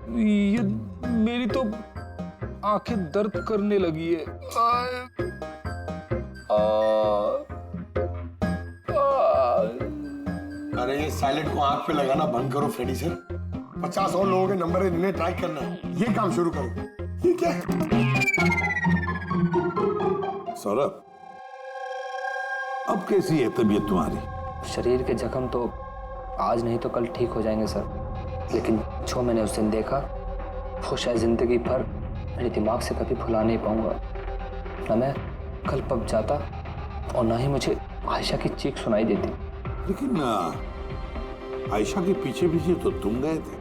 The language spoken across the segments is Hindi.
ये मेरी तो आंखें दर्द करने लगी है। अरे ये साइलेंट को आंख पे लगाना बंद करो फ्रेडी सर। 50 और लोगों के नंबर है, इन्हें ट्राई करना है। ये काम शुरू करो। ये क्या है? सौरभ, अब कैसी है तबीयत तुम्हारी? शरीर के जख्म तो आज नहीं तो कल ठीक हो जाएंगे सर, लेकिन जो मैंने उस दिन देखा वो शायद जिंदगी भर मेरे दिमाग से कभी भुला नहीं पाऊंगा। ना मैं कल पब जाता और ना ही मुझे आयशा की चीख सुनाई देती। लेकिन आयशा के पीछे पीछे तो तुम गए थे,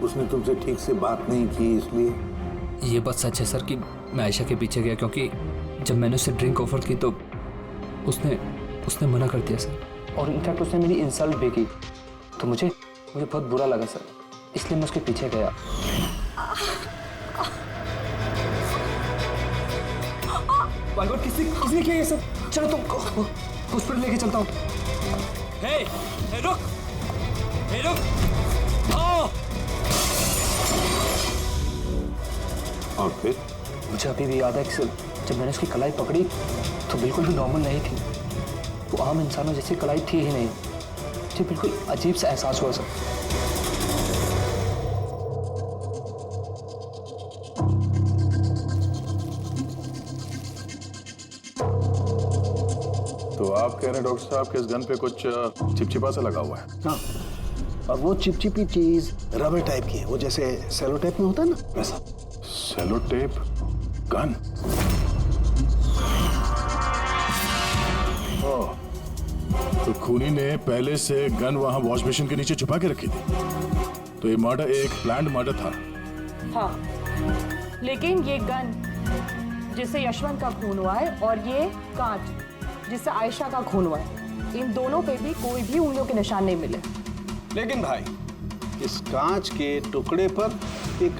उसने तुमसे ठीक से बात नहीं की, इसलिए। ये बात सच है सर कि मैं आयशा के पीछे गया, क्योंकि जब मैंने उसे ड्रिंक ऑफर की तो उसने मना कर दिया सर, और इनफैक्ट उसने मेरी इंसल्ट भी की। तो मुझे बहुत बुरा लगा सर, इसलिए मैं उसके पीछे गया। किसने किया ये सब? चलो तुम हॉस्पिटल लेके चलता हूँ। रुक। और फिर? मुझे अभी भी याद है कि जब मैंने उसकी कलाई पकड़ी तो बिल्कुल भी नॉर्मल नहीं थी। वो आम इंसानों जैसी कलाई थी ही नहीं। मुझे बिल्कुल अजीब सा एहसास हुआ सर। तो आप कह रहे हैं डॉक्टर साहब कि इस गन पे कुछ चिपचिपा सा लगा हुआ है? हाँ, और वो चिपचिपी चीज रबर टाइप की है, वो जैसे सेलो टेप में होता है ना, वैसा। Cello tape gun? तो खूनी ने पहले से गन वहां वॉश बेसिन के नीचे छुपा के रखी थी। तो ये मर्डर एक प्लान्ड मर्डर था। हाँ, लेकिन ये गन जिससे यशवंत का खून हुआ है और ये कांच जिससे आयशा का खून हुआ है, इन दोनों पे भी कोई भी उंगलियों के निशान नहीं मिले। लेकिन भाई, इस कांच के टुकड़े पर एक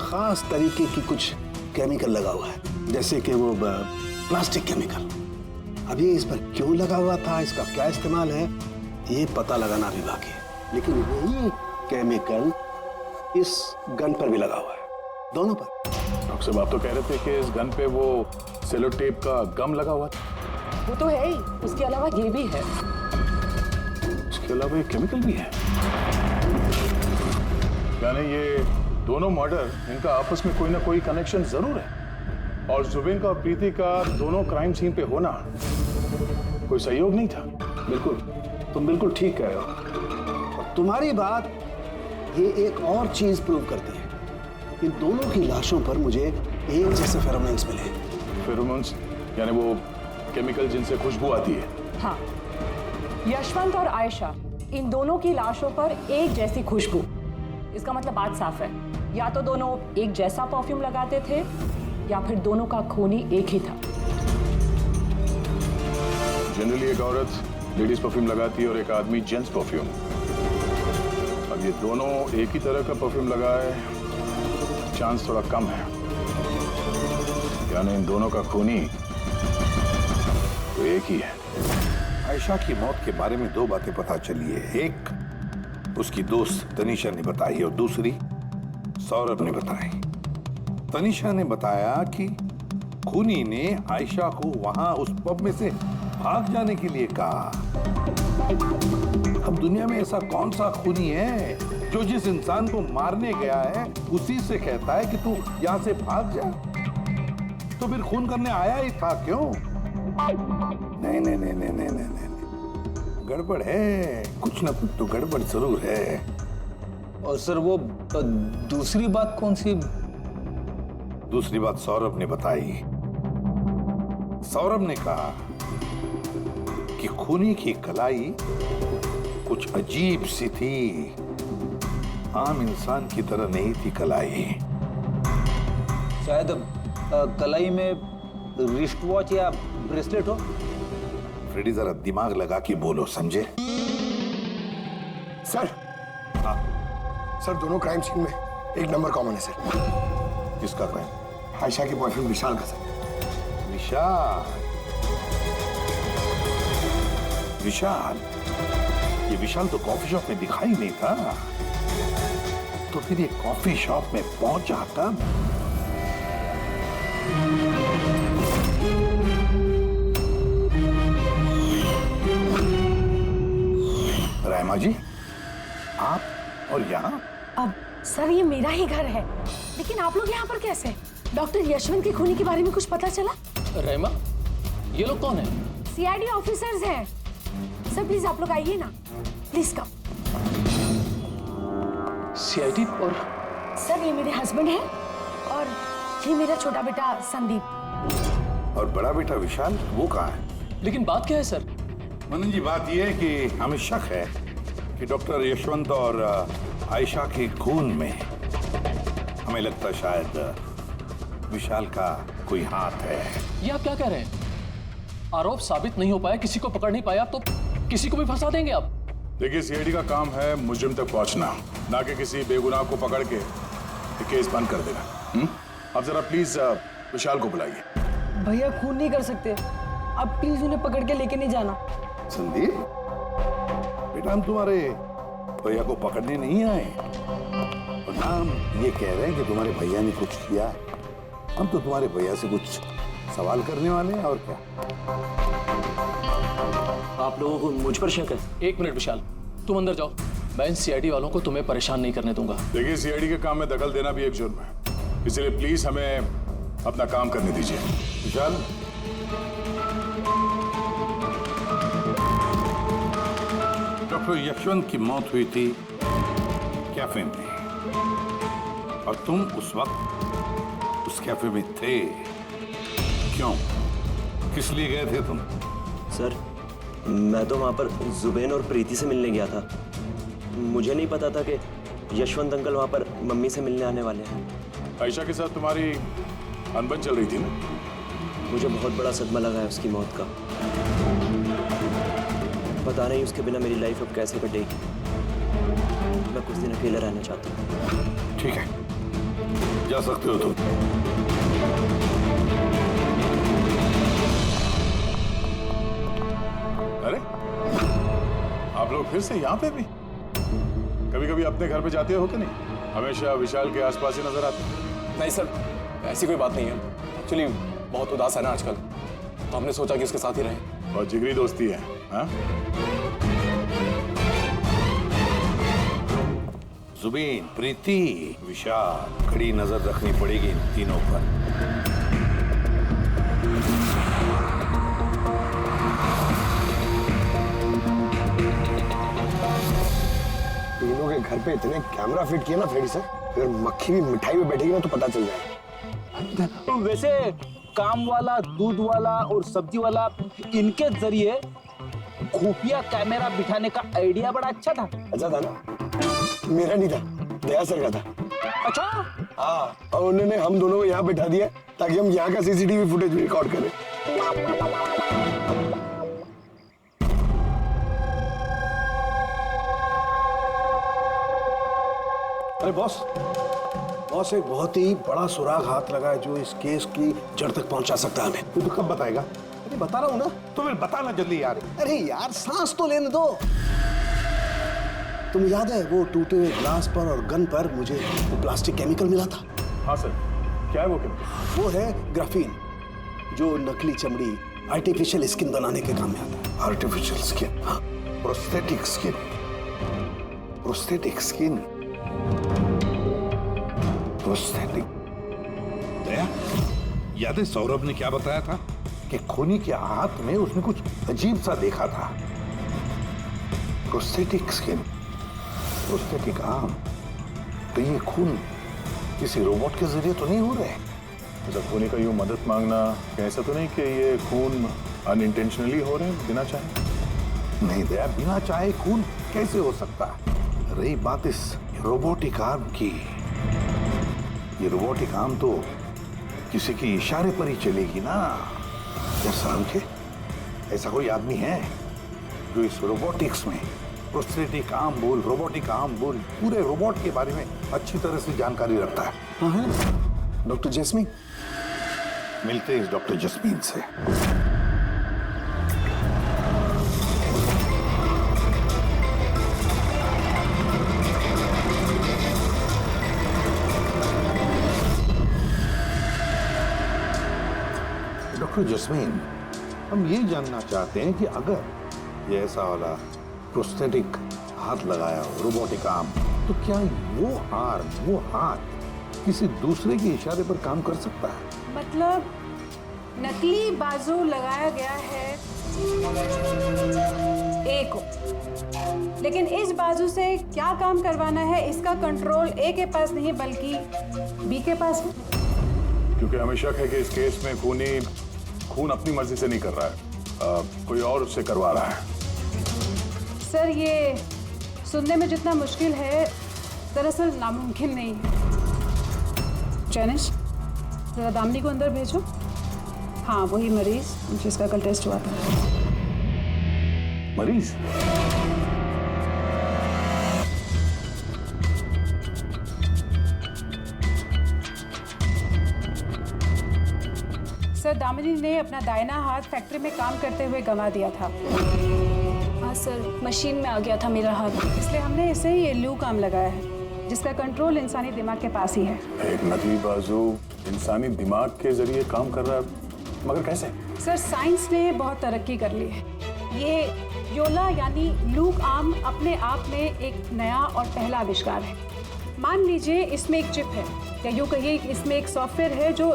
खास तरीके की कुछ केमिकल लगा हुआ है, जैसे कि वो प्लास्टिक केमिकल। अब ये इस पर क्यों लगा हुआ था, इसका क्या इस्तेमाल है, ये पता लगाना भी बाकी है। लेकिन यही केमिकल इस गन पर भी लगा हुआ है, दोनों पर। डॉक्टर साहब, आप तो कह रहे थे कि इस गन पे वो सेलो टेप का गम लगा हुआ था। वो तो है ही, उसके अलावा ये भी है। इसके अलावा ये केमिकल भी है। यानी ये दोनों मर्डर, इनका आपस में कोई ना कोई कनेक्शन जरूर है। और जुबिन का और प्रीति का दोनों क्राइम सीन पे होना कोई सहयोग नहीं था। बिल्कुल, तुम बिल्कुल ठीक कह रहे हो। और तुम्हारी बात ये एक और चीज प्रूव करती है। इन दोनों की लाशों पर मुझे एक जैसे फेरोमोन्स मिले। फेरोमोन्स यानी वो केमिकल जिनसे खुशबू आती है। हाँ, यशवंत और आयशा, इन दोनों की लाशों पर एक जैसी खुशबू। इसका मतलब बात साफ है, या तो दोनों एक जैसा परफ्यूम लगाते थे या फिर दोनों का खून ही एक ही था। जनरली एक औरत लेडीज परफ्यूम लगाती है और एक आदमी जेंट्स परफ्यूम। अब ये दोनों एक ही तरह का परफ्यूम लगाए, चांस थोड़ा कम है। यानी इन दोनों का खूनी तो एक ही है। आयशा की मौत के बारे में दो बातें पता चली है। एक उसकी दोस्त तनीषा ने बताई और दूसरी सौरभ ने बताई। तनीषा ने बताया कि खूनी ने आयशा को वहां उस पब में से भाग जाने के लिए कहा। अब दुनिया में ऐसा कौन सा खूनी है जो जिस इंसान को मारने गया है उसी से कहता है कि तू यहां से भाग जा? तो फिर खून करने आया ही था क्यों? नहीं नहीं नहीं नहीं नहीं नहीं नहीं, गड़बड़ है, कुछ ना कुछ तो गड़बड़ जरूर है। और सर वो दूसरी बात कौन सी? दूसरी बात सौरभ ने बताई। सौरभ ने कहा कि खूनी की कलाई कुछ अजीब सी थी, आम इंसान की तरह नहीं थी कलाई। शायद कलाई में रिस्ट वॉच या ब्रेसलेट हो। फ्रेडी, जरा दिमाग लगा के बोलो, समझे? सर, हाँ सर, दोनों क्राइम सीन में एक नंबर कॉमन है सर। किसका क्राइम? आयशा के बॉयफ्रेंड विशाल का सर। विशाल? विशाल? ये विशाल तो कॉफी शॉप में दिखाई नहीं था। तो फिर ये कॉफी शॉप में पहुंचा तब। रायमा जी, आप और यहाँ? अब सर ये मेरा ही घर है, लेकिन आप लोग यहाँ पर कैसे? डॉक्टर यशवंत के खूनी के बारे में कुछ पता चला? रहमा, ये लोग कौन है? सीआईडी ऑफिसर्स हैं। सर प्लीज आप लोग आइए ना, प्लीज कम। सीआईडी? और सर ये मेरे हस्बैंड हैं और ये मेरा छोटा बेटा संदीप। और बड़ा बेटा विशाल, वो कहाँ है? लेकिन बात क्या है सर? मनन जी, बात यह है कि हमें शक है कि डॉक्टर यशवंत और आयशा के खून में हमें लगता शायद विशाल का कोई हाथ है। ये आप क्या कह रहे हैं? आरोप साबित नहीं हो पाया, किसी को पकड़ नहीं पाया, तो किसी को भी फंसा देंगे आप? देखिए, सीआईडी का काम है मुजरिम तक पहुंचना, ना कि किसी बेगुनाह को पकड़ के ये केस बंद कर देना। अब जरा प्लीज विशाल को बुलाइए। भैया खून नहीं कर सकते, आप प्लीज उन्हें पकड़ के लेके नहीं जाना। संदीप बेटा, हम तुम्हारे भैया को पकड़ने नहीं आए और ना हम ये कह रहे हैं कि तुम्हारे भैया ने कुछ किया है। हम तो तुम्हारे भैया से कुछ सवाल करने वाले हैं, और क्या। आप लोगों को मुझ पर शक है? एक मिनट विशाल, तुम अंदर जाओ, मैं इन सीआईडी वालों को तुम्हें परेशान नहीं करने दूंगा। देखिए, सीआईडी के काम में दखल देना भी एक जुर्म है, इसलिए प्लीज हमें अपना काम करने दीजिए। विशाल, डॉक्टर यशवंत की मौत हुई थी कैफे में और तुम उस वक्त उस कैफे में थे। क्यों, किस लिए गए थे तुम? सर, मैं तो वहाँ पर जुबैन और प्रीति से मिलने गया था। मुझे नहीं पता था कि यशवंत अंकल वहाँ पर मम्मी से मिलने आने वाले हैं। आयशा के साथ तुम्हारी अनबन चल रही थी ना? मुझे बहुत बड़ा सदमा लगा है उसकी मौत का। पता नहीं उसके बिना मेरी लाइफ अब कैसे कटेगी। मैं कुछ दिन अकेला रहना चाहता हूँ। ठीक है, जा सकते हो तुम। अरे, आप लोग फिर से यहाँ पे भी? कभी कभी अपने घर पे जाते हो कि नहीं? हमेशा विशाल के आसपास ही नजर आते हैं। नहीं सर, ऐसी कोई बात नहीं है। एक्चुअली बहुत उदास है ना आजकल, तो हमने सोचा कि उसके साथ ही रहें। और जिगरी दोस्ती है, हाँ? जुबीन, प्रीति, विशाल, कड़ी नजर रखनी पड़ेगी इन तीनों पर। तीनों के घर पे इतने कैमरा फिट किए ना फ्रेडी सर, अगर मक्खी भी मिठाई में बैठेगी ना तो पता चल जाएगा। वैसे काम वाला, दूध वाला और सब्जी वाला, इनके जरिए खुफिया कैमरा बिठाने का आइडिया बड़ा अच्छा था। अच्छा था ना? मेरा नहीं था, दया सर का था। अच्छा? हाँ, और उन्होंने हम दोनों को यहाँ बैठा दिया ताकि हम यहाँ का सीसीटीवी फुटेज रिकॉर्ड करें। अरे बॉस, एक बहुत ही बड़ा सुराग हाथ लगा है जो इस केस की जड़ तक पहुंचा सकता है हमें। तू तो कब बताएगा? अरे बता रहा हूं ना। तो फिर बताना जल्दी यार। अरे यार, सांस तो लेने दो। तुम्हें याद है वो टूटे हुए ग्लास पर और गन पर मुझे वो प्लास्टिक केमिकल मिला था? हाँ सर, क्या है वो केमिकल? वो है ग्राफीन, जो नकली चमड़ी, आर्टिफिशियल स्किन बनाने के काम में आता है। Artificial skin? हाँ, prosthetic skin. Prosthetic skin, prosthetic. Daya, याद है सौरभ ने क्या बताया था कि खूनी के हाथ में उसने कुछ अजीब सा देखा था? Prosthetic skin, prosthetic arm. तो ये खून किसी रोबोट के जरिए तो नहीं हो रहे? जब खूनी का यूं मदद मांगना, ऐसा तो नहीं कि ये खून अनइंटेंशनली हो रहे हैं, बिना चाहे? नहीं दया, बिना चाहे खून कैसे हो सकता? रही बात इस रोबोटिक आर्म की, ये रोबोटिक आर्म तो किसी के इशारे पर ही चलेगी ना। जैसा हमके ऐसा कोई आदमी है जो इस रोबोटिक्स में, प्रोस्थेटिक आर्म बोल, रोबोटिक आर्म बोल, पूरे रोबोट के बारे में अच्छी तरह से जानकारी रखता है? हाँ है, डॉक्टर जैस्मीन। मिलते हैं इस डॉक्टर जैस्मीन से। डॉक्टर जस्मीन, हम ये जानना चाहते हैं कि अगर ये ऐसा वाला प्रोस्थेटिक हाथ लगाया हो, रोबोटिक आर्म, तो क्या वो आर्म, वो हाथ किसी दूसरे के इशारे पर काम कर सकता है? मतलब नकली बाजू लगाया गया है ए को, लेकिन इस बाजू से क्या काम करवाना है इसका कंट्रोल ए के पास नहीं बल्कि बी के पास है। क्योंकि हमें शक है कि इस केस में खून अपनी मर्जी से नहीं कर रहा है, कोई और उससे करवा रहा है। सर, ये सुनने में जितना मुश्किल है दरअसल नामुमकिन नहीं है। जैनिश, जरा दामिनी को अंदर भेजो। हाँ, वही मरीज जिसका कल टेस्ट हुआ था। मरीज? सर, दामिनी ने अपना दाहिना हाथ फैक्ट्री में काम करते हुए गंवा दिया था। हाँ सर, मशीन में आ गया था मेरा हाथ, इसलिए हमने इसे ये लूक आर्म लगाया है, जिसका कंट्रोल इंसानी दिमाग के पास ही है। एक नकली बाजू इंसानी दिमाग के जरिए काम कर रहा है, मगर कैसे? सर, साइंस ने बहुत तरक्की कर ली है। ये योला यानी लूक आर्म अपने आप में एक नया और पहला आविष्कार है। मान लीजिए इसमें एक चिप है, या यूँ कहिए इसमें एक सॉफ्टवेयर है जो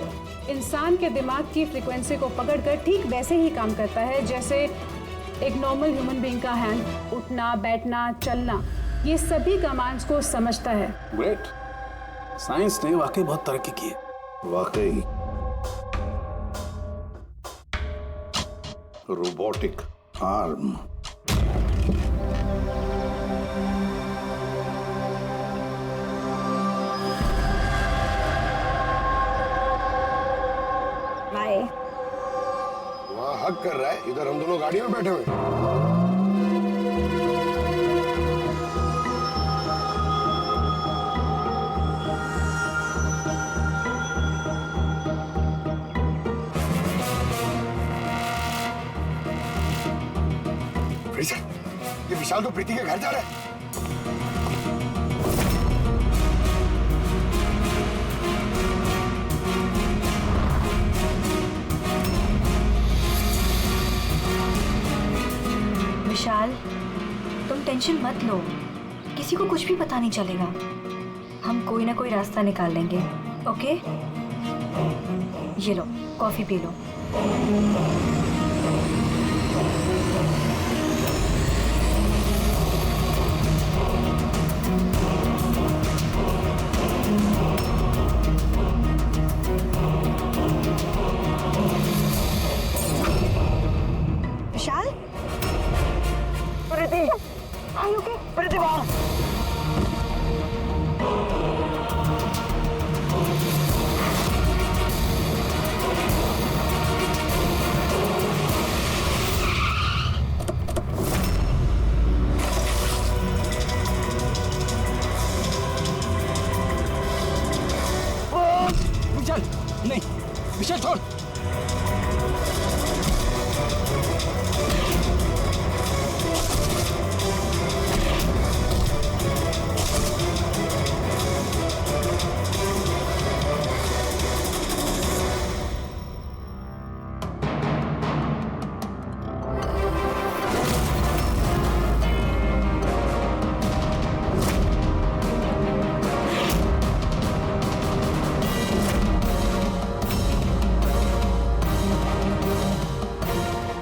इंसान के दिमाग की फ्रीक्वेंसी को पकड़कर ठीक वैसे ही काम करता है जैसे एक नॉर्मल ह्यूमन बीइंग का हैंड, उठना, बैठना, चलना, ये सभी कमांड्स को समझता है। ग्रेट, साइंस ने वाकई बहुत तरक्की की है। वाकई रोबोटिक आर्म। बाय। वहाँ हक कर रहा है, इधर हम दोनों गाड़ियों में बैठे हुए। ये विशाल तो प्रीति के घर जा रहा है। विशाल, तुम टेंशन मत लो, किसी को कुछ भी पता नहीं चलेगा। हम कोई ना कोई रास्ता निकाल लेंगे, ओके? ये लो, कॉफी पी लो। विशाल, प्रीति, आयु के प्रीति बाहर। विशाल, नहीं, विशाल छोड़।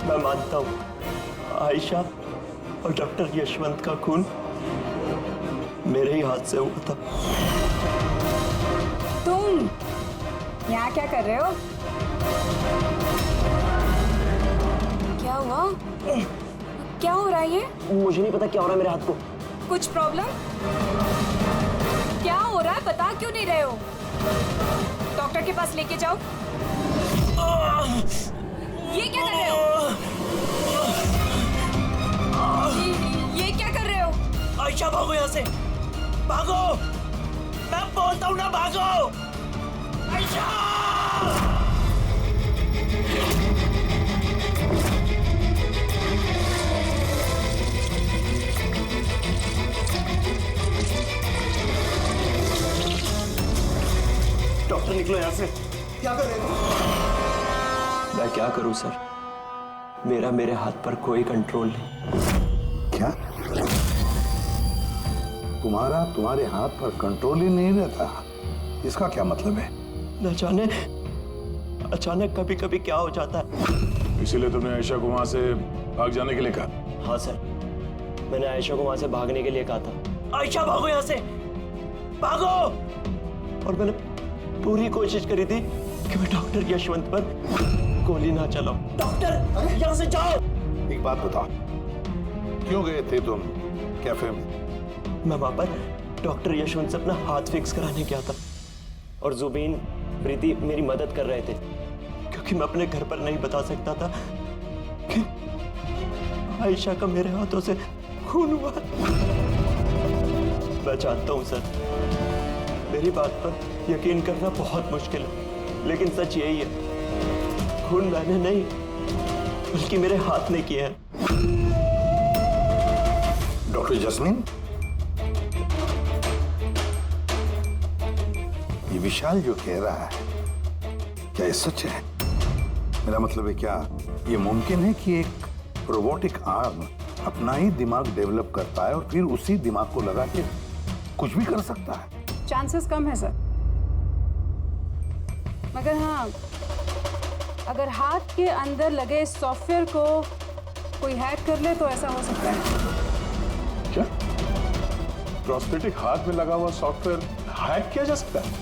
मैं मानता हूँ आयशा और डॉक्टर यशवंत का खून मेरे ही हाथ से हुआ था। तुम यहाँ क्या कर रहे हो? क्या हुआ? क्या हो रहा है ये? मुझे नहीं पता क्या हो रहा है मेरे हाथ को। कुछ प्रॉब्लम? क्या हो रहा है, बता क्यों नहीं रहे हो? डॉक्टर के पास लेके जाओ। ये क्या कर रहे हो? ये क्या कर रहे हो? आयशा, भागो यहाँ से, भागो! मैं बोलता हूँ ना, भागो! आयशा! डॉक्टर निकलो यहाँ से। क्या कर रहे हो? मैं क्या करूं सर? मेरे हाथ पर कोई कंट्रोल नहीं। क्या? तुम्हारे हाथ पर कंट्रोल ही नहीं रहता? इसका क्या मतलब है? न जाने अचानक कभी कभी क्या हो जाता है। इसीलिए तुमने आयशा को वहां से भाग जाने के लिए कहा? हाँ सर, मैंने आयशा को वहां से भागने के लिए कहा था, आयशा भागो यहाँ से, भागो। और मैंने पूरी कोशिश करी थी कि मैं डॉक्टर यशवंत पर गोली ना चलाऊं। डॉक्टर यहाँ से जाओ। एक बात बताओ, क्यों गए थे तुम कैफे में? मैं वहां पर डॉक्टर यशवंत से अपना हाथ फिक्स कराने गया था और जुबीन, प्रीति मेरी मदद कर रहे थे, क्योंकि मैं अपने घर पर नहीं बता सकता था कि आयशा का मेरे हाथों से खून हुआ। मैं जानता हूं सर, मेरी बात पर यकीन करना बहुत मुश्किल है, लेकिन सच यही है, खून मैंने नहीं बल्कि मेरे हाथ ने किया है। डॉक्टर जस्मीन, ये विशाल जो कह रहा है, क्या ये सच है? मेरा मतलब है, क्या ये मुमकिन है कि एक रोबोटिक आर्म अपना ही दिमाग डेवलप करता है और फिर उसी दिमाग को लगा के कुछ भी कर सकता है? चांसेस कम है सर, मगर हाँ, अगर हाथ के अंदर लगे सॉफ्टवेयर को कोई हैक कर ले तो ऐसा हो सकता है। क्या? प्रोस्थेटिक हाथ में लगा हुआ सॉफ्टवेयर हैक किया जा सकता है?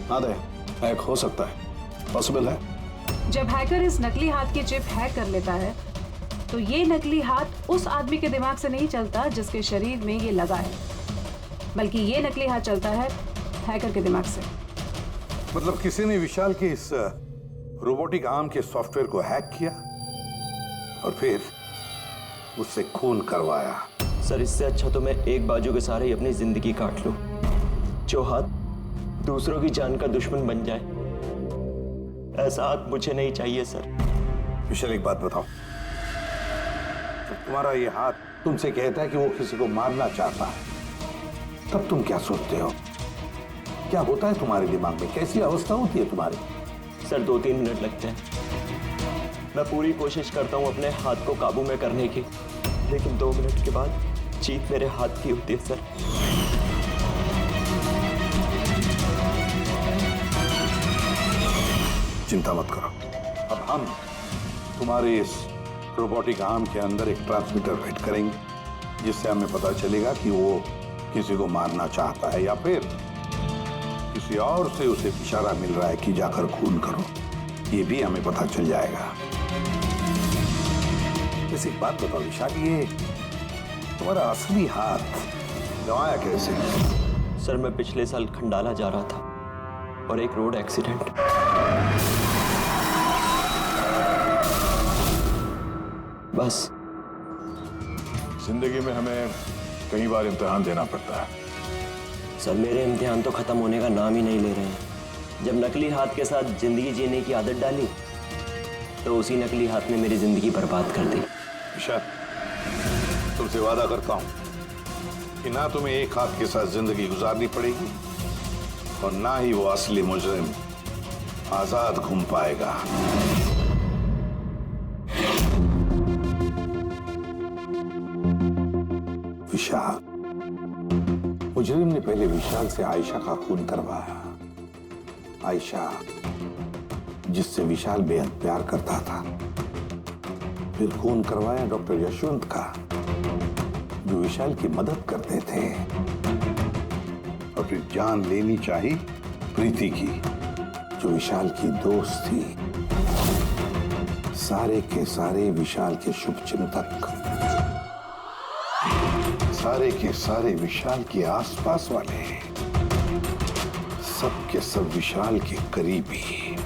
हाँ दे, हैक हो सकता है, पॉसिबल है। जब हैकर इस नकली हाथ की चिप हैक कर लेता है तो ये नकली हाथ उस आदमी के दिमाग से नहीं चलता जिसके शरीर में ये लगा है, बल्कि ये नकली हाथ चलता है हैकर के दिमाग से। मतलब किसी ने विशाल के इस रोबोटिक आर्म के सॉफ्टवेयर को हैक किया और फिर उससे खून करवाया। सर, इससे अच्छा तो मैं एक बाजू के सहारे ही अपनी जिंदगी काट लूं, जो हाथ दूसरों की जान का दुश्मन बन जाए। ऐसा हाथ मुझे नहीं चाहिए सर। विशाल, एक बात बताओ, जब तुम्हारा ये हाथ तुमसे कहता है कि वो किसी को मारना चाहता है, तब तुम क्या सोचते हो? क्या होता है तुम्हारे दिमाग में? कैसी अवस्था होती है तुम्हारी? सर, 2-3 मिनट लगते हैं। मैं पूरी कोशिश करता हूं अपने हाथ को काबू में करने की, लेकिन 2 मिनट के बाद जीत मेरे हाथ की होती है सर। चिंता मत करो, अब हम तुम्हारे इस रोबोटिक आर्म के अंदर एक ट्रांसमीटर फिट करेंगे, जिससे हमें पता चलेगा कि वो किसी को मारना चाहता है या फिर किसी और से उसे इशारा मिल रहा है कि जाकर खून करो। ये भी हमें पता चल जाएगा। वैसे एक बात बताओ विशाल, ये तुम्हारा असली हाथ गंवाया कैसे? सर, मैं पिछले साल खंडाला जा रहा था और एक रोड एक्सीडेंट। बस। जिंदगी में हमें कई बार इम्तिहान देना पड़ता है। सर, मेरे इम्तिहान तो खत्म होने का नाम ही नहीं ले रहे हैं। जब नकली हाथ के साथ जिंदगी जीने की आदत डाली तो उसी नकली हाथ ने मेरी जिंदगी बर्बाद कर दी। विशाल, तुमसे वादा करता हूं कि ना तुम्हें एक हाथ के साथ जिंदगी गुजारनी पड़ेगी और ना ही वो असली मुजरिम आजाद घूम पाएगा। विशाल, मुजरिम ने पहले विशाल से आयशा का खून करवाया। आयशा, जिससे विशाल बेहद प्यार करता था। फिर खून करवाया डॉक्टर यशवंत का, जो विशाल की मदद करते थे। और फिर जान लेनी चाहिए प्रीति की, जो विशाल की दोस्त थी। सारे के सारे विशाल के शुभचिंतक, सारे के सारे विशाल के आसपास वाले, सब के सब विशाल के करीबी।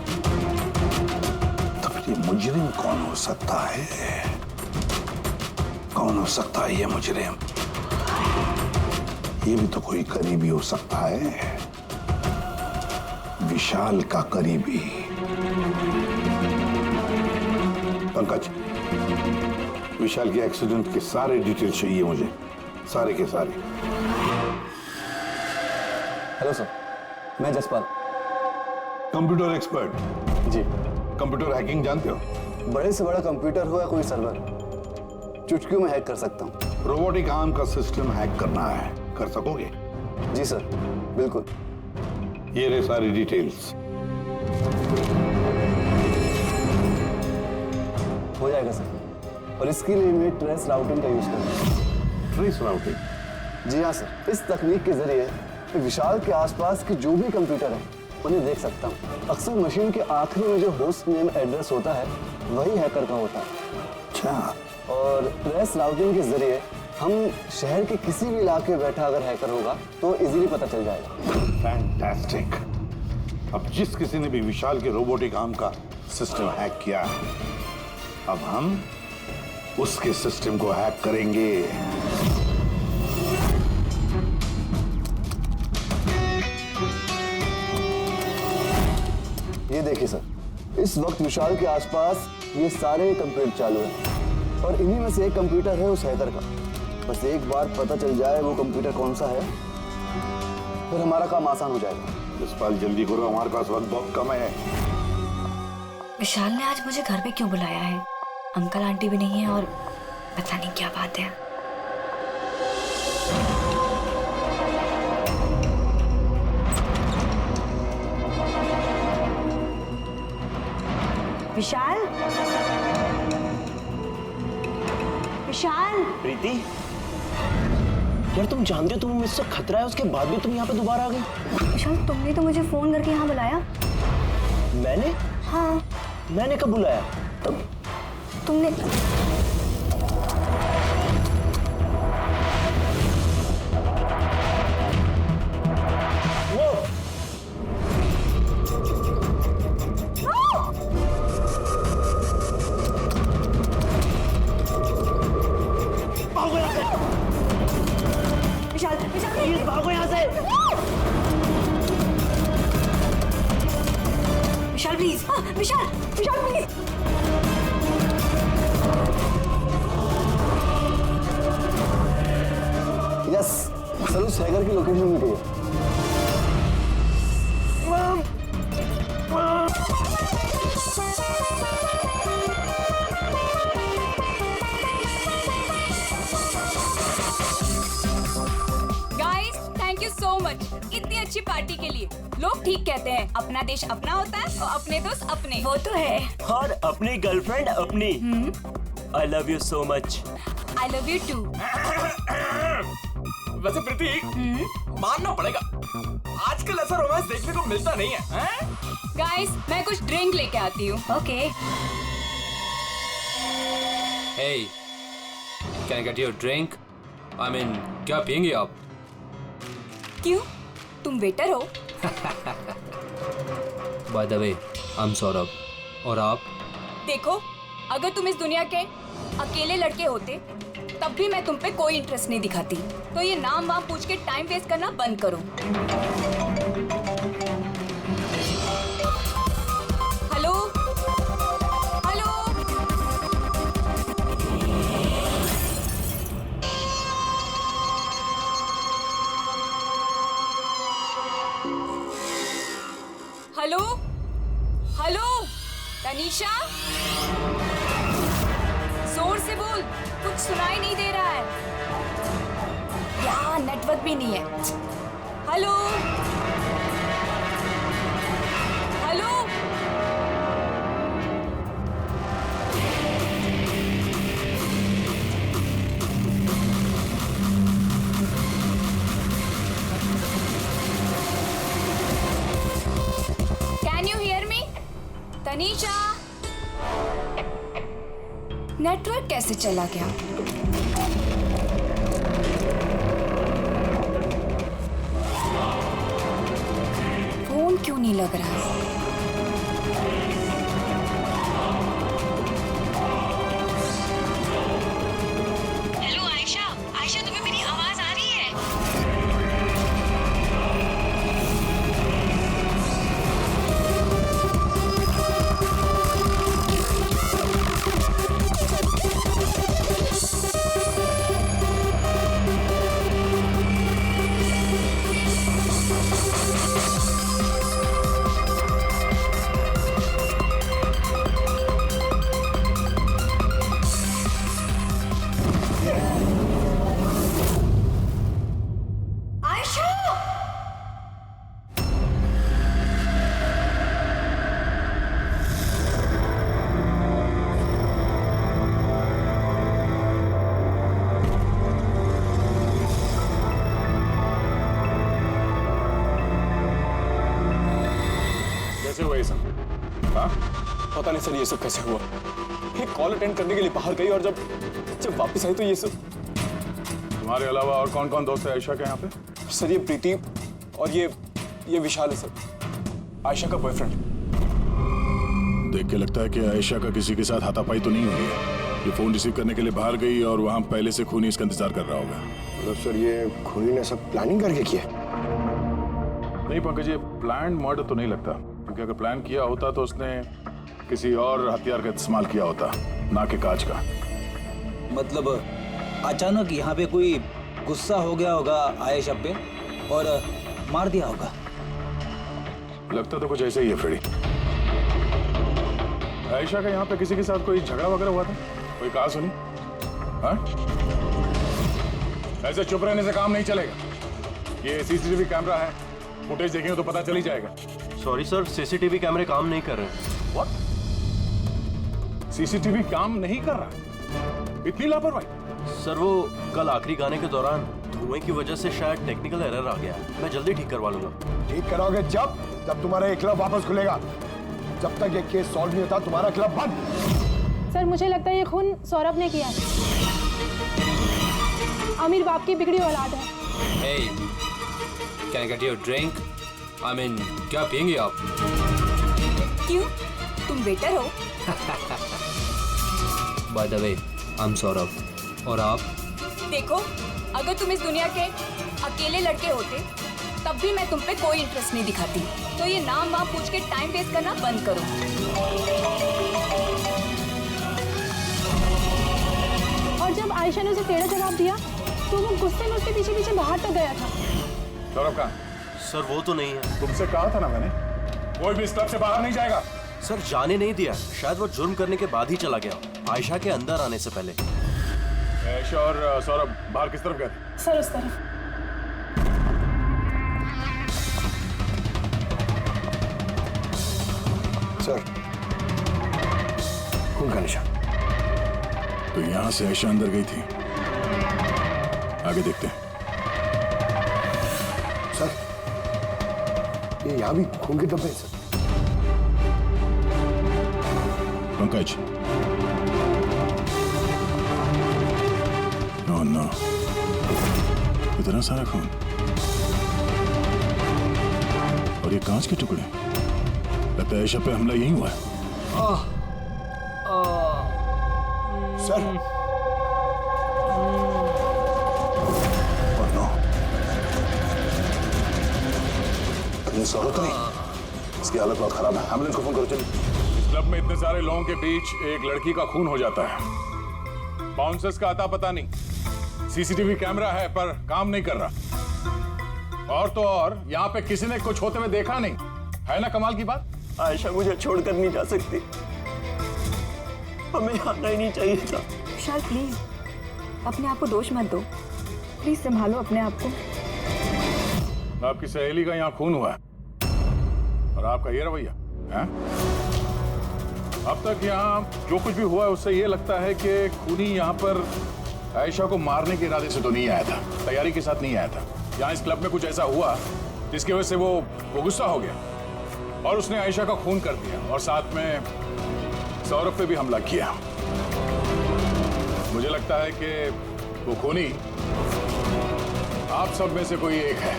तो फिर ये मुजरिम कौन हो सकता है? कौन हो सकता है ये मुजरिम? ये भी तो कोई करीबी हो सकता है, विशाल का करीबी। पंकज, विशाल के एक्सीडेंट के सारे डिटेल चाहिए मुझे, सारे के सारे। हेलो सर, मैं जसपाल, कंप्यूटर एक्सपर्ट। जी। कंप्यूटर हैकिंग जानते हो? बड़े से बड़ा कंप्यूटर हो या कोई सर्वर, चुटकियों में हैक कर सकता हूँ। रोबोटिक आर्म का सिस्टम हैक करना है, कर सकोगे? जी सर, बिल्कुल। ये रहे सारी डिटेल्स। हो जाएगा सर, और इसके लिए मैं ट्रेस राउटिंग का यूज करूँगा। Trace routing? जी हाँ सर, इस तकनीक के जरिए मैं विशाल के आसपास के जो भी कंप्यूटर है उन्हें देख सकता हूँ। अक्सर मशीन के आखिरी में जो होस्ट नेम एड्रेस होता है वही हैकर का होता है। अच्छा। और ट्रेस राउटिंग के जरिए हम शहर के किसी भी इलाके में बैठा अगर हैकर होगा तो इजीली पता चल जाएगा। फैंटास्टिक। अब जिस किसी ने भी विशाल के रोबोटिक आर्म का सिस्टम हैक किया है, अब हम उसके सिस्टम को हैक करेंगे। ये देखिए सर, इस वक्त विशाल के आसपास ये सारे कंप्यूटर चालू हैं और इन्हीं में से एक कंप्यूटर है उस हैकर का। बस एक बार पता चल जाए वो कंप्यूटर कौन सा है, फिर हमारा काम आसान हो जाएगा। जसपाल जल्दी करो, हमारे पास वक्त बहुत कम है। विशाल ने आज मुझे घर पे क्यों बुलाया है? अंकल आंटी भी नहीं है और पता नहीं क्या बात है। विशाल, विशाल। प्रीति, यार तुम जानते हो तुम्हें मुझसे खतरा है, उसके बाद भी तुम यहाँ पे दोबारा आ गई। विशाल, तुमने तो मुझे फोन करके यहाँ बुलाया। मैंने? हाँ। मैंने कब बुलाया? तुमने विशाल, विशाल प्लीज भागो यहाँ से। Vishal please, Vishal, Vishal please. Yes sir, उस हैकर की लोकेशन मिल गई है। Guys, thank you so much इतनी अच्छी पार्टी के लिए। लोग ठीक कहते हैं, अपना देश अपना होता है और अपने दोस्त अपने। वो तो है। और अपनी गर्लफ्रेंड अपनी। I love you so much. I love you too. वैसे प्रीति, मानना पड़ेगा, आजकल ऐसा रोमांस देखने को मिलता नहीं है। गाइस, मैं कुछ ड्रिंक लेके आती हूँ। Okay. Hey, can I get you a drink? I mean, क्या पियेंगे आप? क्यों? तुम वेटर हो? By the way, I'm Saurabh. और आप? देखो, अगर तुम इस दुनिया के अकेले लड़के होते तब भी मैं तुम पे कोई इंटरेस्ट नहीं दिखाती। तो ये नाम वाम पूछ के टाइम वेस्ट करना बंद करो। Hello, hello. Hello, hello, Tanisha, जोर से बोल, कुछ सुनाई नहीं दे रहा है। यहाँ नेटवर्क भी नहीं है। Hello, hello. Can you hear me? Tanisha, network कैसे चला गया? फोन क्यों नहीं लग रहा है? हेलो आयशा, आयशा तुम्हें मेरी आवाज आ रही है? कैसे हुआ ये सब? हाँ? पता नहीं सर ये सब कैसे हुआ। एक कॉल अटेंड करने के लिए बाहर गई और जब वापस आई तो ये सब। तुम्हारे अलावा और कौन कौन दोस्त है आयशा के यहाँ पे? सर ये प्रीति और ये विशाल है सर, आयशा का बॉयफ्रेंड। देख के लगता है कि आयशा का किसी के साथ हाथापाई तो नहीं हुई है। ये फोन रिसीव करने के लिए बाहर गई और वहां पहले से खूनी इसका इंतजार कर रहा होगा। मतलब सर ये खूनी ने सब प्लानिंग करके किया? नहीं पंकज, ये प्लान मर्डर तो नहीं लगता, क्योंकि अगर प्लान किया होता तो उसने किसी और हथियार का इस्तेमाल किया होता, ना कि कांच का। मतलब अचानक यहाँ पे कोई गुस्सा हो गया होगा आयशा पे और मार दिया होगा। लगता तो कुछ ऐसा ही है फ्रेडी। आयशा का यहाँ पे किसी के साथ कोई झगड़ा वगैरह हुआ था? कोई कहा सुनी? हाँ? ऐसे चुप रहने से काम नहीं चलेगा। ये सीसीटीवी कैमरा है, फुटेज देखेंगे तो पता चल ही जाएगा। सॉरी सर, सीसीटीवी कैमरे काम नहीं कर रहे। What? सीसीटीवी काम नहीं कर रहा? इतनी लापरवाही? सर वो कल आखिरी गाने के दौरान धुएं की वजह से शायद टेक्निकल एरर आ गया। मैं जल्दी ठीक करवा लूंगा। ठीक कराओगे जब तुम्हारा ये क्लब वापस खुलेगा। जब तक ये केस सॉल्व नहीं होता तुम्हारा क्लब बंद। सर मुझे लगता है ये खून सौरभ ने किया है। अमीर बाप की बिगड़ी औलाद है। Hey, can I get you a drink? I mean, क्या पियेंगे आप? क्यों? तुम वेटर हो? By the way, I'm Saurabh. और आप? देखो, अगर तुम इस दुनिया के अकेले लड़के होते तब भी मैं तुम पे कोई इंटरेस्ट नहीं दिखाती। तो ये नाम वाम पूछ के टाइम वेस्ट करना बंद करो। और जब आयशा ने उसे टेढ़ा जवाब दिया तो वो गुस्से में उसके पीछे पीछे बाहर तक गया था। सौरभ का? सर वो तो नहीं है। तुमसे कहा था ना मैंने, कोई भी इस क्लब से बाहर नहीं जाएगा। सर जाने नहीं दिया, शायद वो जुर्म करने के बाद ही चला गया, आयशा के अंदर आने से पहले। आयशा और सौरभ बाहर किस तरफ गए? सर उस तरफ। सर खून का निशान। तो यहां से आयशा अंदर गई थी। आगे देखते हैं। सर ये यहाँ भी खून के धब्बे हैं सर। पंकज, नो नो, इतना सारा खून और ये कांच के टुकड़े। लगता है आयशा पे हमला यही हुआ है। सर सौरभ तो नहीं, इसकी हालत बहुत खराब है। एम्बुलेंस को फोन करो। चलिए। इस क्लब में इतने सारे लोगों के बीच एक लड़की का खून हो जाता है। बाउंसर्स का अता पता नहीं, सीसीटीवी कैमरा है पर काम नहीं कर रहा। और तो और यहाँ पे किसी ने कुछ होते हुए देखा नहीं है ना। कमाल की बात। आयशा मुझे छोड़कर नहीं जा सकती, हमें आना ही नहीं चाहिए था। विशाल प्लीज अपने आप को दोष मत दो, प्लीज संभालो अपने आप को। आपकी सहेली का यहाँ खून हुआ है और आपका ये रवैया है? अब तक यहाँ जो कुछ भी हुआ है उससे ये लगता है कि खूनी यहाँ पर आयशा को मारने के इरादे से तो नहीं आया था, तैयारी के साथ नहीं आया था। यहाँ इस क्लब में कुछ ऐसा हुआ जिसकी वजह से वो गुस्सा हो गया और उसने आयशा का खून कर दिया और साथ में सौरभ पे भी हमला किया। मुझे लगता है कि वो खूनी आप सब में से कोई एक है।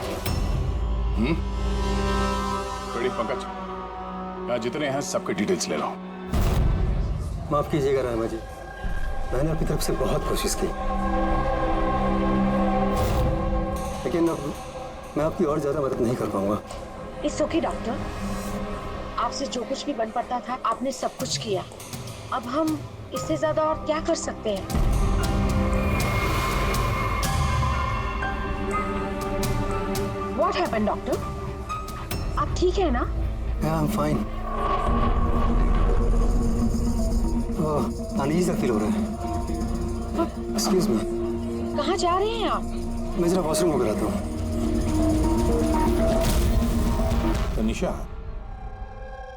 बड़ी पंकज, यहाँ जितने हैं सबके डिटेल्स ले लो। माफ कीजिएगा रहमा जी, मैंने अपनी तरफ से बहुत कोशिश की, लेकिन अब मैं आपकी और ज्यादा मदद नहीं कर पाऊंगा। इट्स ओके डॉक्टर, आपसे जो कुछ भी बन पड़ता था आपने सब कुछ किया। अब हम इससे ज्यादा और क्या कर सकते हैं? What happened, doctor? आप ठीक है ना? Yeah, I'm fine. Uneasy feel हो रहा है। Excuse me. कहाँ जा रहे हैं आप? मैं जरा वॉशरूम होकर आता हूँ। तनिषा,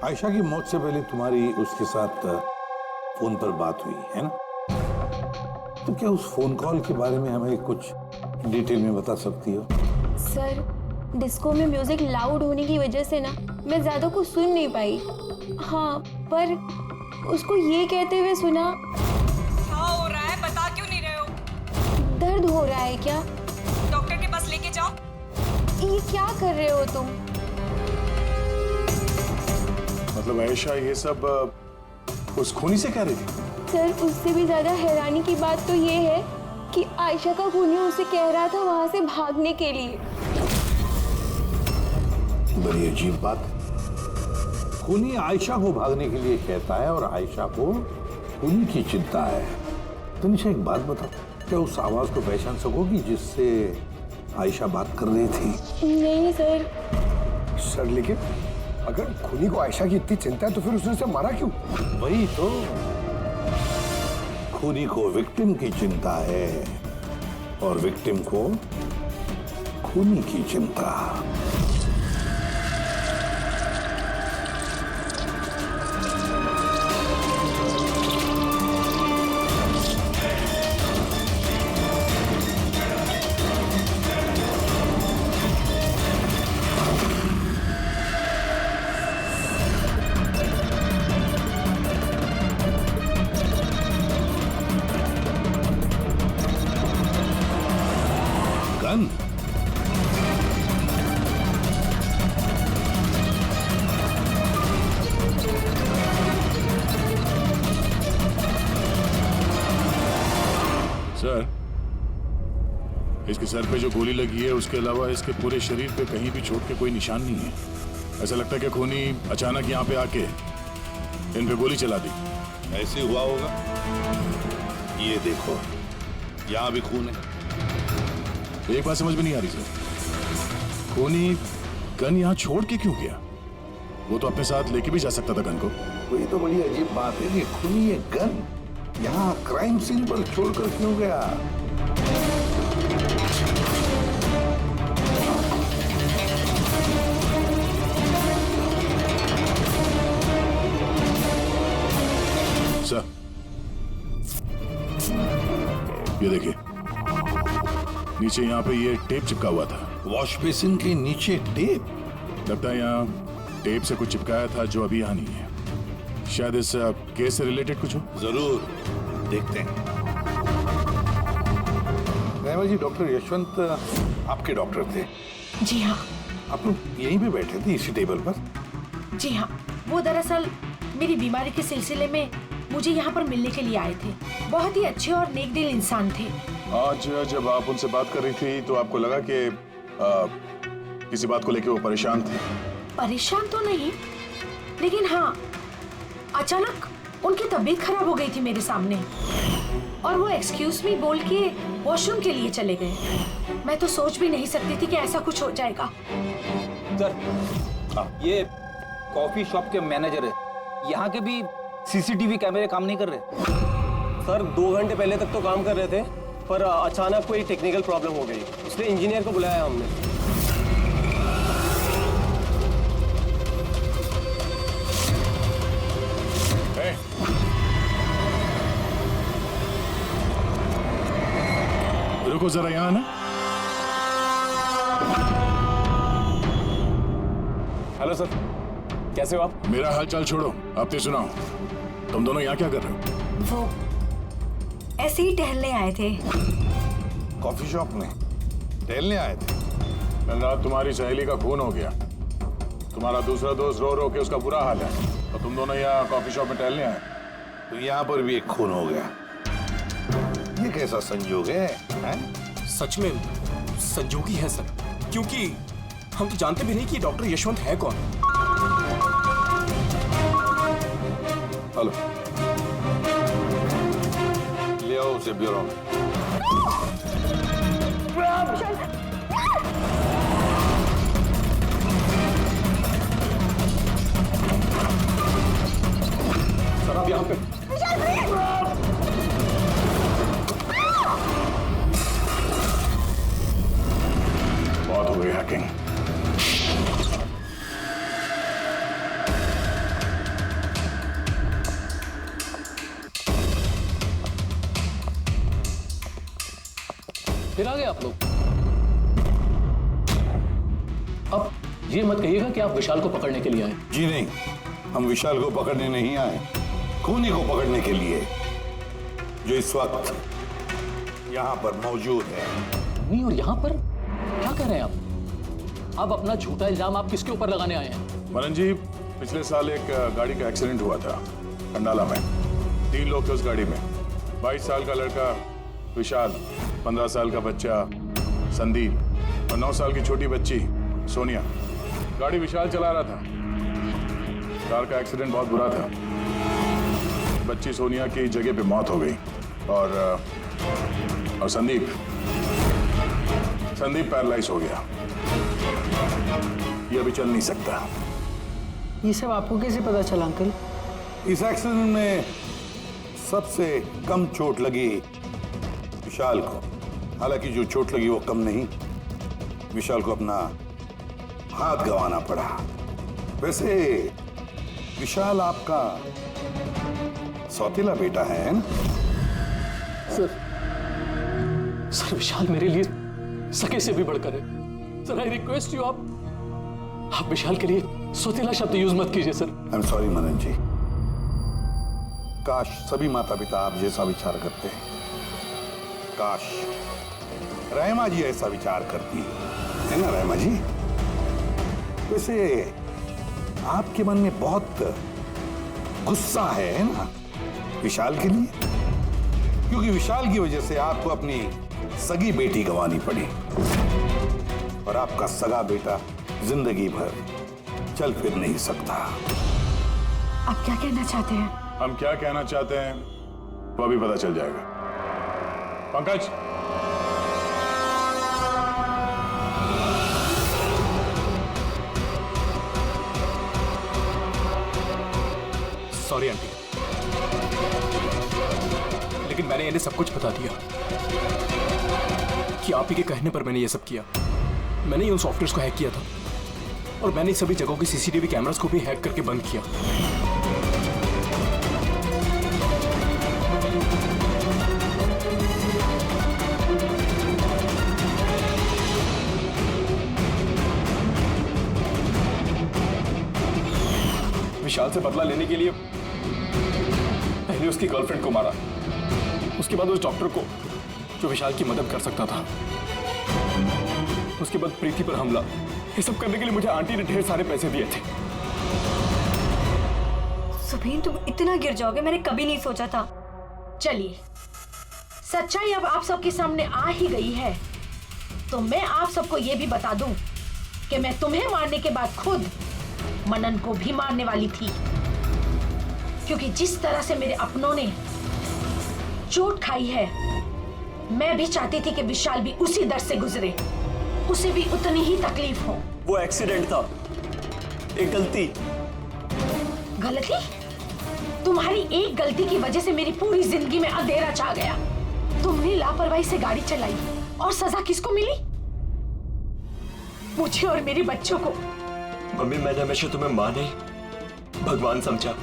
आयशा की मौत से पहले तुम्हारी उसके साथ फोन पर बात हुई है ना? तो क्या उस फोन कॉल के बारे में हमें कुछ डिटेल में बता सकती हो? सर, डिस्को में म्यूजिक लाउड होने की वजह से ना मैं ज्यादा कुछ सुन नहीं पाई। हाँ, पर उसको ये कहते हुए सुना। क्या हो रहा है, बता क्यों नहीं रहे हो? दर्द हो रहा है क्या? डॉक्टर के पास लेके जाओ। ये क्या कर रहे हो तुम? मतलब आयशा ये सब उस खूनी से कह रही थी? सर, उससे भी ज्यादा हैरानी की बात तो ये है कि आयशा का खूनी उसे कह रहा था वहां से भागने के लिए। बड़ी अजीब बात। खूनी आयशा को भागने के लिए कहता है और आयशा को खूनी की चिंता है। तनिषा एक बात बताओ, क्या उस आवाज को पहचान सकोगी जिससे आयशा बात कर रही थी? नहीं सर। सर लेकिन अगर खूनी को आयशा की इतनी चिंता है तो फिर उसने उसे मारा क्यों? वही तो, खूनी को विक्टिम की चिंता है और विक्टिम को खूनी की चिंता। गन? सर, इसके सर पे जो गोली लगी है उसके अलावा इसके पूरे शरीर पे कहीं भी चोट के कोई निशान नहीं है। ऐसा लगता है कि खूनी अचानक यहाँ पे आके इन पे गोली चला दी। ऐसे हुआ होगा। ये देखो, यहाँ भी खून है। एक बात समझ में नहीं आ रही सर, खूनी गन यहाँ छोड़ के क्यों गया? वो तो अपने साथ लेके भी जा सकता था गन को। वही तो बड़ी अजीब बात है कि खूनी ये गन यहाँ क्राइम सीन पर छोड़कर क्यों गया? सर, ये देखिए, नीचे यहाँ पे ये टेप चिपका हुआ था। वॉश बेसिन के नीचे टेप? लगता है यहाँ टेप से कुछ चिपकाया था जो अभी यहाँ नहीं है। शायद इस केस से रिलेटेड कुछ हो। जरूर देखते हैं। रहमा जी, डॉक्टर यशवंत आपके डॉक्टर थे? जी हाँ। आप लोग यहीं पे बैठे थे इसी टेबल पर? जी हाँ, वो दरअसल मेरी बीमारी के सिलसिले में मुझे यहाँ पर मिलने के लिए आए थे। बहुत ही अच्छे और नेक दिल इंसान थे। आज जब आप उनसे बात कर रही थी तो आपको लगा कि किसी बात को लेकर वो परेशान थे? परेशान तो नहीं, लेकिन हाँ, अचानक उनकी तबीयत खराब हो गई थी मेरे सामने और वो एक्सक्यूज मी बोल के वॉशरूम के लिए चले गए। मैं तो सोच भी नहीं सकती थी कि ऐसा कुछ हो जाएगा। सर, ये कॉफी शॉप के मैनेजर है। यहाँ के भी सीसीटीवी कैमरे काम नहीं कर रहे। सर, 2 घंटे पहले तक तो काम कर रहे थे, पर अचानक कोई टेक्निकल प्रॉब्लम हो गई, इसलिए इंजीनियर को बुलाया हमने। रुको जरा यहाँ ना। हेलो सर, कैसे हो आप? मेरा हालचाल छोड़ो, आप तो सुनाओ, तुम दोनों यहाँ क्या कर रहे हो? वो ऐसे ही टहलने आए थे। कॉफी शॉप में टहलने आए थे? कल रात तुम्हारी सहेली का खून हो गया, तुम्हारा दूसरा दोस्त रो रो के उसका बुरा हाल है, तो तुम दोनों यहाँ कॉफी शॉप में टहलने आए। तो यहाँ पर भी एक खून हो गया। ये कैसा संयोग है? सच में संजोगी है सर, क्योंकि हम तो जानते भी नहीं कि डॉक्टर यशवंत है कौन। हेलो, ले आओ उसे ब्यूरो में। सर, आप यहाँ पे बहुत हो गई हैकिंग। फिर आ गए आप लोग। अब ये मत कहिएगा कि आप विशाल को पकड़ने के लिए आए। जी नहीं, हम विशाल को पकड़ने नहीं आए, खूनी को पकड़ने के लिए, जो इस वक्त यहाँ पर मौजूद है। नहीं, और यहाँ पर क्या कह रहे हैं आप? अब अपना झूठा इल्जाम आप किसके ऊपर लगाने आए हैं? मनन जी, पिछले साल एक गाड़ी का एक्सीडेंट हुआ था कंडाला में। 3 लोग थे उस गाड़ी में। 22 साल का लड़का विशाल, 15 साल का बच्चा संदीप और 9 साल की छोटी बच्ची सोनिया। गाड़ी विशाल चला रहा था। कार का एक्सीडेंट बहुत बुरा था। बच्ची सोनिया की जगह पे मौत हो गई और संदीप पैरालाइज हो गया। ये अभी चल नहीं सकता। ये सब आपको कैसे पता चला अंकल? इस एक्सीडेंट में सबसे कम चोट लगी विशाल को। हालांकि जो चोट लगी वो कम नहीं, विशाल को अपना हाथ गंवाना पड़ा। वैसे विशाल आपका सौतेला बेटा है ना? सर विशाल मेरे लिए सके से भी बढ़कर है। सर आई रिक्वेस्ट यू, आप विशाल के लिए सौतेला शब्द यूज मत कीजिए सर। आई एम सॉरी मनन जी। काश सभी माता पिता आप जैसा विचार करते हैं। काश रहमा जी ऐसा विचार करती है ना रहमा जी? वैसे आपके मन में बहुत गुस्सा है ना विशाल के लिए, क्योंकि विशाल की वजह से आपको अपनी सगी बेटी गंवानी पड़ी और आपका सगा बेटा जिंदगी भर चल फिर नहीं सकता। आप क्या कहना चाहते हैं? हम क्या कहना चाहते हैं वो अभी पता चल जाएगा। पंकज, सॉरी आंटी, लेकिन मैंने इन्हें सब कुछ बता दिया कि आप ही के कहने पर मैंने ये सब किया। मैंने ही उन सॉफ्टवेयर्स को हैक किया था और मैंने सभी जगहों की सीसीटीवी कैमरास को भी हैक करके बंद किया। विशाल से बदला लेने के लिए पहले उसकी गर्लफ्रेंड को मारा, उसके बाद उस डॉक्टर को जो विशाल की मदद कर सकता था, उसके बाद प्रीति पर हमला। ये सब करने के लिए मुझे आंटी ने ढेर सारे पैसे दिए थे। सुबीन, तुम इतना गिर जाओगे मैंने कभी नहीं सोचा था। चलिए, सच्चाई अब आप सबके सामने आ ही गई है, तो मैं आप सबको ये भी बता दूं कि मैं तुम्हें मारने के बाद खुद मनन को भी मारने वाली थी, क्योंकि जिस तरह से मेरे अपनों ने चोट खाई है, मैं भी चाहती थी कि विशाल भी उसी दर्द से गुजरे, उसे भी उतनी ही तकलीफ हो। वो एक्सीडेंट था, एक गलती। गलती? तुम्हारी एक गलती की वजह से मेरी पूरी जिंदगी में अंधेरा छा गया। तुमने लापरवाही से गाड़ी चलाई और सजा किसको मिली? मुझे और मेरे बच्चों को। मम्मी, मैंने हमेशा तुम्हें मां नहीं भगवान समझा।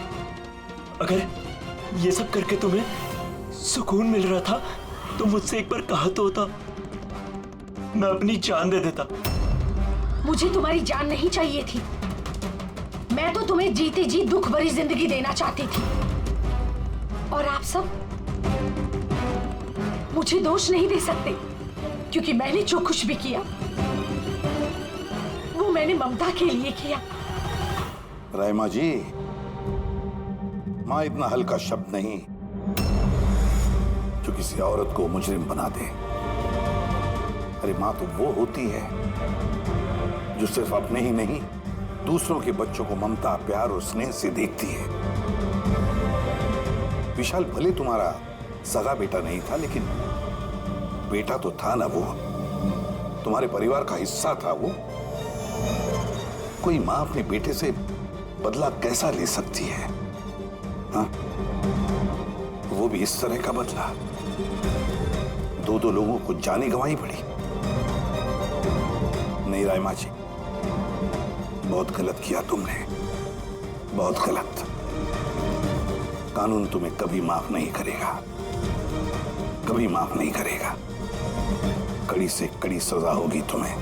अगर ये सब करके तुम्हें सुकून मिल रहा था तो मुझसे एक बार कहा तो होता, मैं अपनी जान दे देता। मुझे तुम्हारी जान नहीं चाहिए थी, मैं तो तुम्हें जीते जी दुख भरी जिंदगी देना चाहती थी। और आप सब मुझे दोष नहीं दे सकते, क्योंकि मैंने जो कुछ भी किया वो मैंने ममता के लिए किया। रहमा जी, मां इतना हल्का शब्द नहीं जो किसी औरत को मुजरिम बना दे। अरे मां तो वो होती है जो सिर्फ अपने ही नहीं, दूसरों के बच्चों को ममता, प्यार और स्नेह से देखती है। विशाल भले तुम्हारा सगा बेटा नहीं था, लेकिन बेटा तो था ना, वो तुम्हारे परिवार का हिस्सा था। वो कोई मां अपने बेटे से बदला कैसा ले सकती है? हाँ? वो भी इस तरह का बदला। 2 लोगों को जाने गंवाई पड़ी। नहीं रायमा जी, बहुत गलत किया तुमने, बहुत गलत। कानून तुम्हें कभी माफ नहीं करेगा, कभी माफ नहीं करेगा। कड़ी से कड़ी सजा होगी तुम्हें।